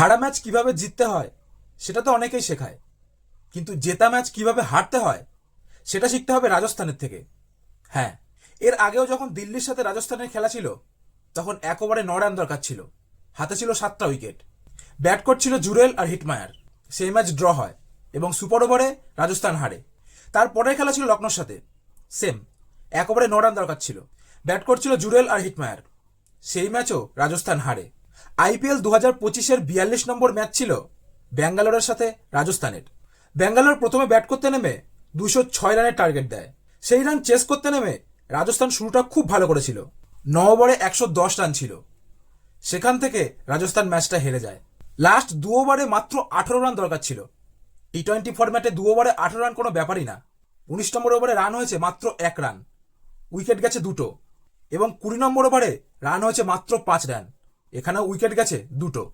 হারা ম্যাচ কিভাবে জিততে হয় সেটা তো অনেকেই শেখায়, কিন্তু জেতা ম্যাচ কিভাবে হারতে হয় সেটা শিখতে হবে রাজস্থানের থেকে। হ্যাঁ, এর আগেও যখন দিল্লির সাথে রাজস্থানের খেলা ছিল তখন 1 ওভারে 9 রান দরকার ছিল, হাতে ছিল 7টা উইকেট, ব্যাট করছিল জুরেল আর হিটমায়ার। সেই ম্যাচ ড্র হয় এবং সুপার ওভারে রাজস্থান হারে। তারপরের খেলা ছিল লখনৌর সাথে, সেম 1 ওভারে 9 রান দরকার ছিল, ব্যাট করছিল জুরেল আর হিটমায়ার। সেই ম্যাচও রাজস্থান হারে। আইপিএল 2025-এর 42 নম্বর ম্যাচ ছিল ব্যাঙ্গালোরের সাথে রাজস্থানের। ব্যাঙ্গালোর প্রথমে ব্যাট করতে নেমে 206 রানের টার্গেট দেয়। সেই রান চেস করতে নেমে রাজস্থান শুরুটা খুব ভালো করেছিল, 9 ওভারে 110 রান ছিল। সেখান থেকে রাজস্থান ম্যাচটা হেরে যায়। লাস্ট 2 ওভারে মাত্র 18 রান দরকার ছিল। টি-20 ফরম্যাটে 2 ওভারে 18 রান কোনো ব্যাপারই না। 19 নম্বর ওভারে রান হয়েছে মাত্র 1 রান, উইকেট গেছে 2টো, এবং 20 নম্বর ওভারে রান হয়েছে মাত্র 5 রান, এখানেও উইকেট গেছে 2টো।